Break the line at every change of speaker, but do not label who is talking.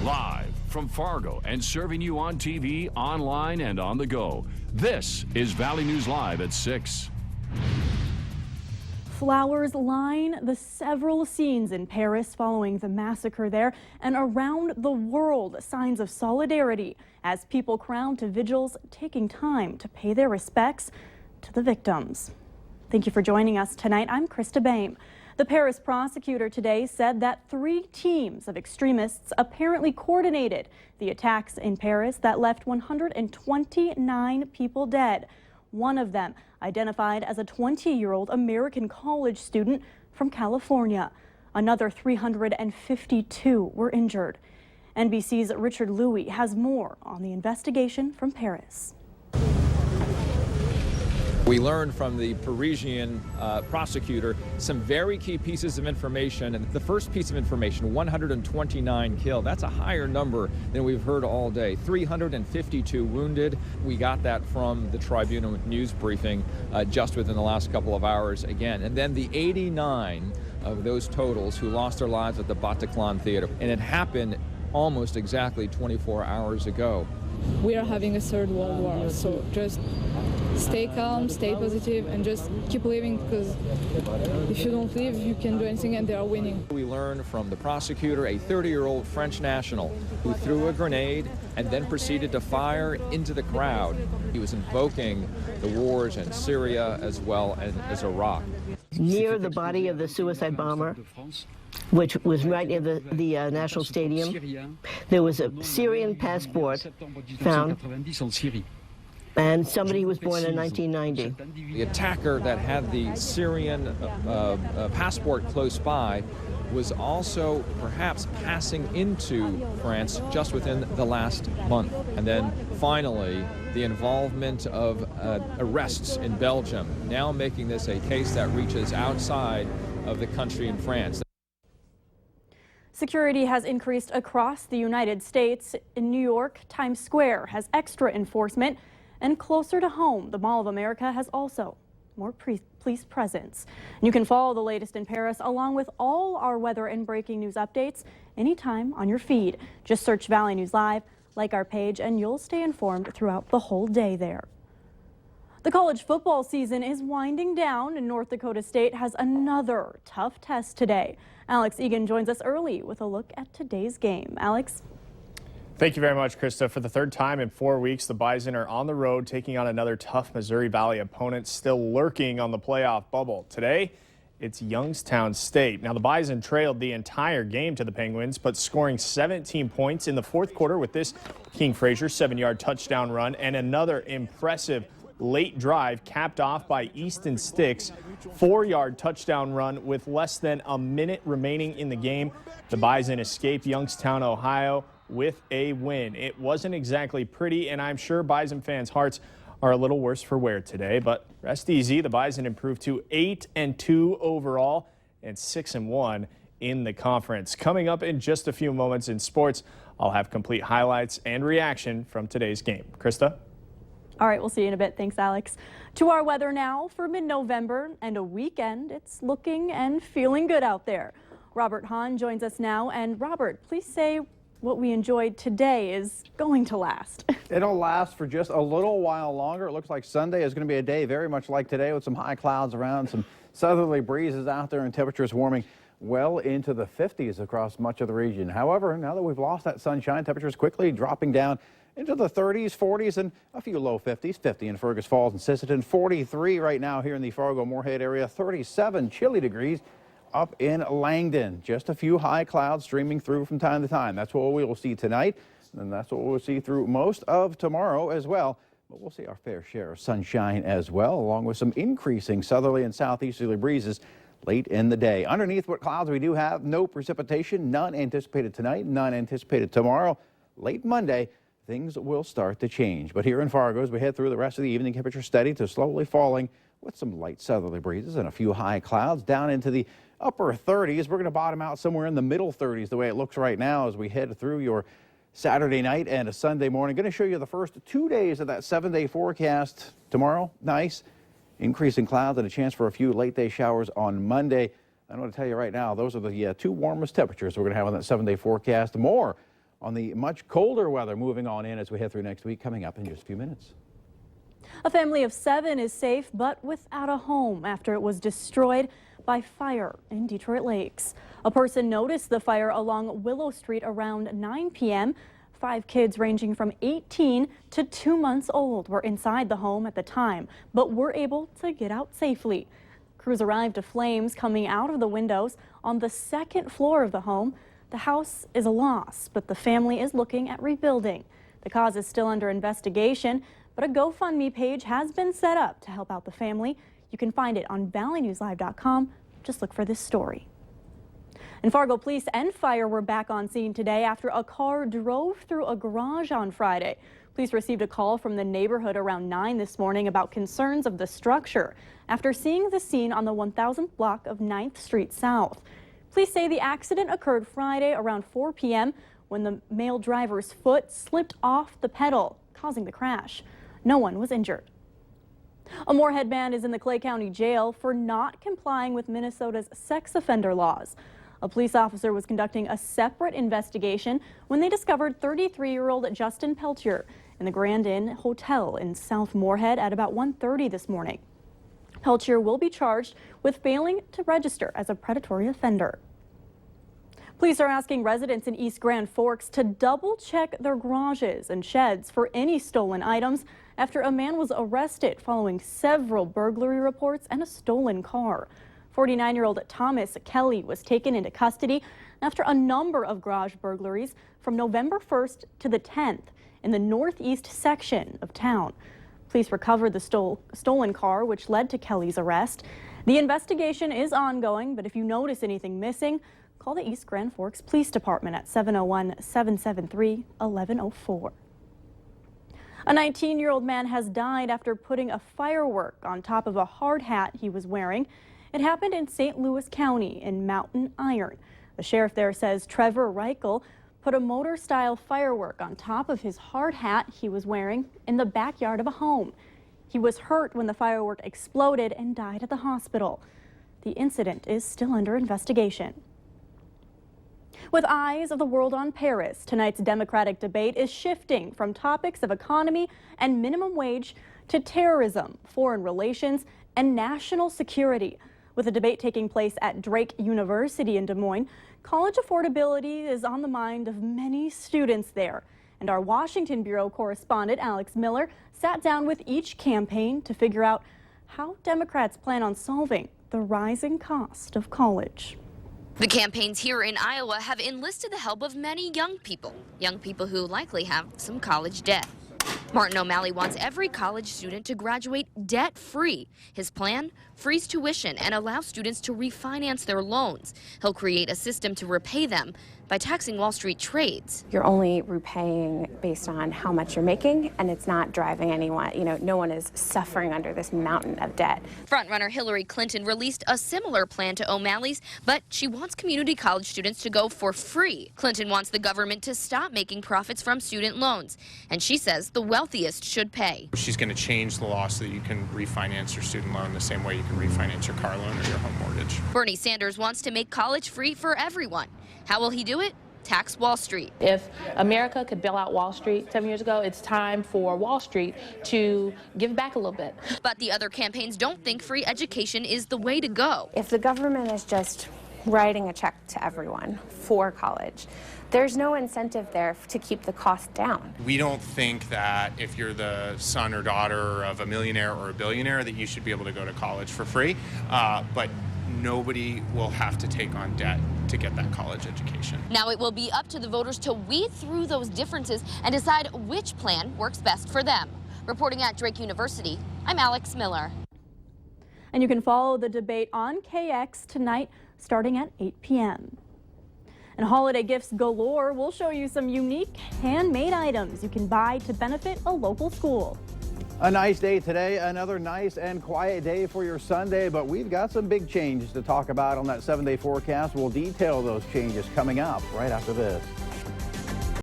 Live from Fargo and serving you on TV, online, and on the go. This is Valley News Live at 6.
Flowers line the several scenes in Paris following the massacre there, and around the world, signs of solidarity as people crowd to vigils, taking time to pay their respects to the victims. Thank you for joining us tonight. I'm Krista Baim. The Paris prosecutor today said that 3 teams of extremists apparently coordinated the attacks in Paris that left 129 people dead. One of them identified as a 20-year-old American college student from California. Another 352 were injured. NBC's Richard Louie has more on the investigation from Paris.
We learned from the Parisian prosecutor some very key pieces of information. And the first piece of information, 129 killed. That's a higher number than we've heard all day. 352 wounded. We got that from the Tribune news briefing just within the last couple of hours again. And then the 89 of those totals who lost their lives at the Bataclan Theater. And it happened almost exactly 24 hours ago.
We are having a third world war, so just stay calm, stay positive, and just keep living, because if you don't live, you can do anything, and they are winning.
We learned from the prosecutor a 30-year-old French national who threw a grenade and then proceeded to fire into the crowd. He was invoking the wars in Syria as well as Iraq.
Near the body of the suicide bomber, which was right near the National Stadium, there was a Syrian passport found, and somebody was born in 1990.
The attacker that had the Syrian passport close by was also perhaps passing into France just within the last month. And then finally, the involvement of arrests in Belgium, now making this a case that reaches outside of the country in France.
Security has increased across the United States. In New York, Times Square has extra enforcement, and closer to home, the Mall of America has also more police presence. And you can follow the latest in Paris along with all our weather and breaking news updates anytime on your feed. Just search Valley News Live, like our page, and you'll stay informed throughout the whole day there. The college football season is winding down, and North Dakota State has another tough test today. Alex Egan joins us early with a look at today's game. Alex?
Thank you very much, Krista. For the third time in 4 weeks, the Bison are on the road taking on another tough Missouri Valley opponent still lurking on the playoff bubble. Today, it's Youngstown State. Now, the Bison trailed the entire game to the Penguins, but scoring 17 points in the fourth quarter with this King Frazier 7-yard touchdown run and another impressive late drive capped off by Easton Sticks' 4-yard touchdown run with less than a minute remaining in the game. The Bison escaped Youngstown, Ohio with a win. It wasn't exactly pretty, and I'm sure Bison fans' hearts are a little worse for wear today, but rest easy. The Bison improved to 8-2 overall and 6-1 in the conference. Coming up in just a few moments in sports, I'll have complete highlights and reaction from today's game. Krista?
All right, we'll see you in a bit. Thanks, Alex. To our weather now for mid-November and a weekend. It's looking and feeling good out there. Robert Hahn joins us now. And Robert, please say what we enjoyed today is going to last.
It'll last for just a little while longer. It looks like Sunday is going to be a day very much like today with some high clouds around, some southerly breezes out there, and temperatures warming well into the 50s across much of the region. However, now that we've lost that sunshine, temperatures quickly dropping down into the 30s, 40s, and a few low 50s. 50 in Fergus Falls and Sisseton, 43 right now here in the Fargo-Moorhead area, 37 chilly degrees up in Langdon. Just a few high clouds streaming through from time to time. That's what we will see tonight, and that's what we'll see through most of tomorrow as well. But we'll see our fair share of sunshine as well, along with some increasing southerly and southeasterly breezes late in the day. Underneath what clouds we do have, no precipitation, none anticipated tonight, none anticipated tomorrow. Late Monday, things will start to change. But here in Fargo, as we head through the rest of the evening, temperature steady to slowly falling with some light southerly breezes and a few high clouds down into the upper 30s. We're going to bottom out somewhere in the middle 30s the way it looks right now as we head through your Saturday night and a Sunday morning. Going to show you the first 2 days of that 7-day forecast tomorrow. Nice. Increasing clouds and a chance for a few late day showers on Monday. I want to tell you right now, those are the 2 warmest temperatures we're going to have on that 7-day forecast. More on the much colder weather moving on in as we head through next week, coming up in just a few minutes.
A family of 7 is safe but without a home after it was destroyed by fire in Detroit Lakes. A person noticed the fire along Willow Street around 9 p.m. 5 kids ranging from 18 to 2 months old were inside the home at the time, but were able to get out safely. Crews arrived to flames coming out of the windows on the 2nd floor of the home. The house is a loss, but the family is looking at rebuilding. The cause is still under investigation, but a GoFundMe page has been set up to help out the family. You can find it on valleynewslive.com. Just look for this story. And Fargo police and fire were back on scene today after a car drove through a garage on Friday. Police received a call from the neighborhood around 9 this morning about concerns of the structure after seeing the scene on the 1000th block of 9th Street South. Police say the accident occurred Friday around 4 p.m. when the male driver's foot slipped off the pedal, causing the crash. No one was injured. A Moorhead man is in the Clay County Jail for not complying with Minnesota's sex offender laws. A police officer was conducting a separate investigation when they discovered 33-year-old Justin Peltier in the Grand Inn Hotel in South Moorhead at about 1:30 this morning. Peltier will be charged with failing to register as a predatory offender. Police are asking residents in East Grand Forks to double-check their garages and sheds for any stolen items after a man was arrested following several burglary reports and a stolen car. 49-year-old Thomas Kelly was taken into custody after a number of garage burglaries from November 1st to the 10th in the northeast section of town. Police recovered the stolen car, which led to Kelly's arrest. The investigation is ongoing, but if you notice anything missing, call the East Grand Forks Police Department at 701-773-1104. A 19-year-old man has died after putting a firework on top of a hard hat he was wearing. It happened in St. Louis County in Mountain Iron. The sheriff there says Trevor Reichel put a motor-style firework on top of his hard hat he was wearing in the backyard of a home. He was hurt when the firework exploded and died at the hospital. The incident is still under investigation. With eyes of the world on Paris, tonight's Democratic debate is shifting from topics of economy and minimum wage to terrorism, foreign relations, and national security. With the debate taking place at Drake University in Des Moines, college affordability is on the mind of many students there. And our Washington Bureau correspondent Alex Miller sat down with each campaign to figure out how Democrats plan on solving the rising cost of college.
The campaigns here in Iowa have enlisted the help of many young people who likely have some college debt. Martin O'Malley wants every college student to graduate debt-free. His plan? Freeze tuition and allow students to refinance their loans. He'll create a system to repay them by taxing Wall Street trades.
You're only repaying based on how much you're making, and it's not driving anyone. No one is suffering under this mountain of debt.
Frontrunner Hillary Clinton released a similar plan to O'Malley's, but she wants community college students to go for free. Clinton wants the government to stop making profits from student loans, and she says the wealthiest should pay.
She's going to change the law so that you can refinance your student loan the same way you can refinance your car loan or your home mortgage.
Bernie Sanders wants to make college free for everyone. How will he do it? Tax Wall Street.
If America could bail out Wall Street 7 years ago, it's time for Wall Street to give back a little bit.
But the other campaigns don't think free education is the way to go.
If the government is just writing a check to everyone for college, there's no incentive there to keep the cost down.
We don't think that if you're the son or daughter of a millionaire or a billionaire that you should be able to go to college for free, but nobody will have to take on debt to get that college education.
Now it will be up to the voters to weed through those differences and decide which plan works best for them. Reporting at Drake University, I'm Alex Miller.
And you can follow the debate on KX tonight starting at 8 p.m. And holiday gifts galore. We'll show you some unique handmade items you can buy to benefit a local school.
A nice day today, another nice and quiet day for your Sunday, but we've got some big changes to talk about on that 7-day forecast. We'll detail those changes coming up right after this.